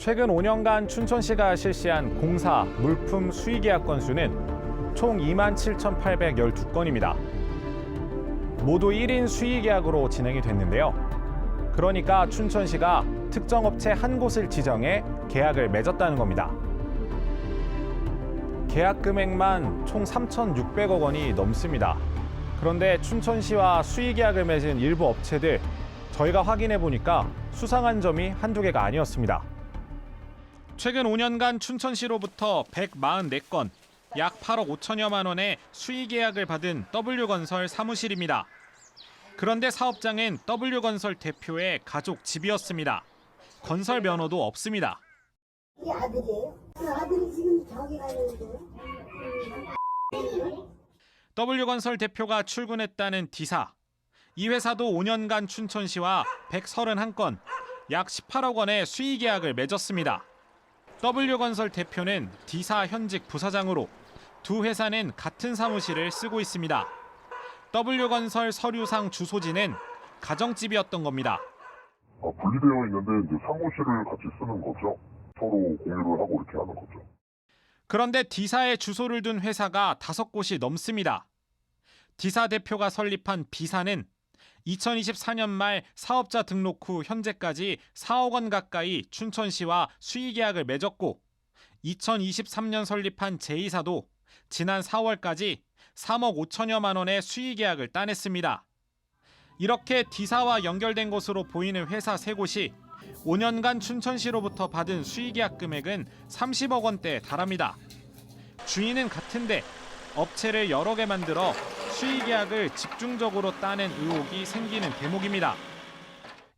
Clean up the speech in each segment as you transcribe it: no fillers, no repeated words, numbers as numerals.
최근 5년간 춘천시가 실시한 공사, 물품 수의계약 건수는 총 27,812건입니다. 모두 1인 수의계약으로 진행이 됐는데요. 그러니까 춘천시가 특정 업체 한 곳을 지정해 계약을 맺었다는 겁니다. 계약 금액만 총 3,600억 원이 넘습니다. 그런데 춘천시와 수의계약을 맺은 일부 업체들, 저희가 확인해 보니까 수상한 점이 한두 개가 아니었습니다. 최근 5년간 춘천시로부터 144건, 약 8억 5천여만 원의 수의계약을 받은 W건설 사무실입니다. 그런데 사업장은 W건설 대표의 가족 집이었습니다. 건설 면허도 없습니다. 이게 아들이에요? 그 아들이 지금 저기 가는데. W건설 대표가 출근했다는 D사. 이 회사도 5년간 춘천시와 131건, 약 18억 원의 수의계약을 맺었습니다. W건설 대표는 D사 현직 부사장으로 두 회사는 같은 사무실을 쓰고 있습니다. W건설 서류상 주소지는 가정집이었던 겁니다. 분리되어 있는데 이제 사무실을 같이 쓰는 거죠. 서로 공유를 하고 이렇게 하는 거죠. 그런데 D사에 주소를 둔 회사가 5곳이 넘습니다. D사 대표가 설립한 B사는 2024년 말 사업자 등록 후 현재까지 4억 원 가까이 춘천시와 수의계약을 맺었고, 2023년 설립한 제2사도 지난 4월까지 3억 5천여만 원의 수의계약을 따냈습니다. 이렇게 D사와 연결된 것으로 보이는 회사 3곳이 5년간 춘천시로부터 받은 수의계약 금액은 30억 원대에 달합니다. 주인은 같은데 업체를 여러 개 만들어 수의계약을 집중적으로 따낸 의혹이 생기는 대목입니다.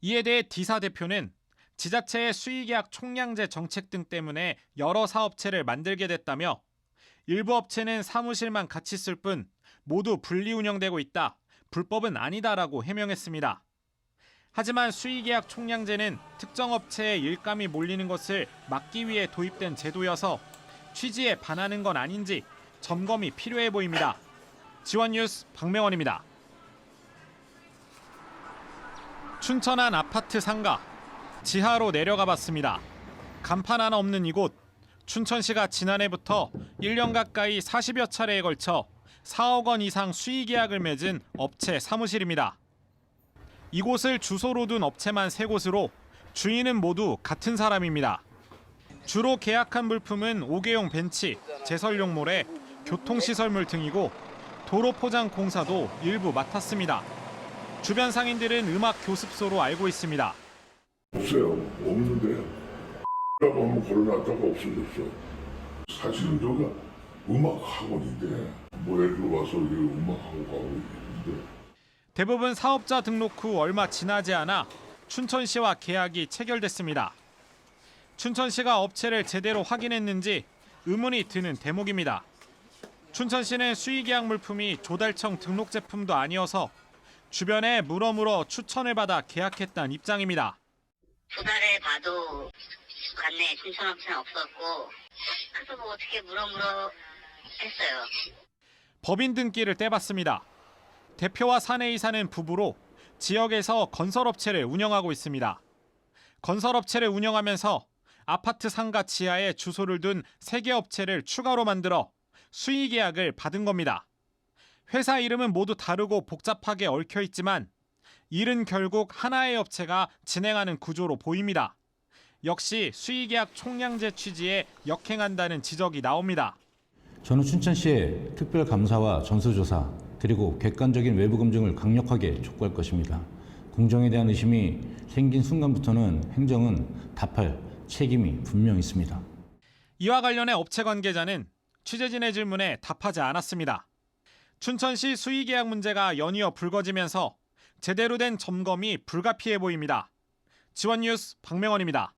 이에 대해 D사 대표는 지자체의 수의계약 총량제 정책 등 때문에 여러 사업체를 만들게 됐다며, 일부 업체는 사무실만 같이 쓸 뿐 모두 분리 운영되고 있다, 불법은 아니다라고 해명했습니다. 하지만 수의계약 총량제는 특정 업체에 일감이 몰리는 것을 막기 위해 도입된 제도여서 취지에 반하는 건 아닌지 점검이 필요해 보입니다. 지원뉴스 박명원입니다. 춘천 한 아파트 상가, 지하로 내려가 봤습니다. 간판 하나 없는 이곳, 춘천시가 지난해부터 1년 가까이 40여 차례에 걸쳐 4억 원 이상 수의계약을 맺은 업체 사무실입니다. 이곳을 주소로 둔 업체만 3곳으로 주인은 모두 같은 사람입니다. 주로 계약한 물품은 5개용 벤치, 제설용 모래, 교통시설물 등이고 도로 포장 공사도 일부 맡았습니다. 주변 상인들은 음악 교습소로 알고 있습니다. 없어요. 없는데 라고 한번 걸어놨다가 없어졌어. 사실은 저기가 음악 학원인데 뭐 예를 들어 와서 이게 음악 학원 가고 있는데. 대부분 사업자 등록 후 얼마 지나지 않아 춘천시와 계약이 체결됐습니다. 춘천시가 업체를 제대로 확인했는지 의문이 드는 대목입니다. 춘천시는 수의계약 물품이 조달청 등록 제품도 아니어서 주변에 물어물어 추천을 받아 계약했다는 입장입니다. 두 달에 봐도 관내에 춘천업체는 없었고, 그래서 뭐 어떻게 물어물어 했어요. 법인 등기를 떼봤습니다. 대표와 사내이사는 부부로 지역에서 건설업체를 운영하고 있습니다. 건설업체를 운영하면서 아파트 상가 지하에 주소를 둔 3개 업체를 추가로 만들어 수의계약을 받은 겁니다. 회사 이름은 모두 다르고 복잡하게 얽혀 있지만 일은 결국 하나의 업체가 진행하는 구조로 보입니다. 역시 수의계약 총량제 취지에 역행한다는 지적이 나옵니다. 저는 춘천시의 특별감사와 전수조사 그리고 객관적인 외부 검증을 강력하게 촉구할 것입니다. 공정에 대한 의심이 생긴 순간부터는 행정은 답할 책임이 분명히 있습니다. 이와 관련해 업체 관계자는 취재진의 질문에 답하지 않았습니다. 춘천시 수의계약 문제가 연이어 불거지면서 제대로 된 점검이 불가피해 보입니다. 지원뉴스 박명원입니다.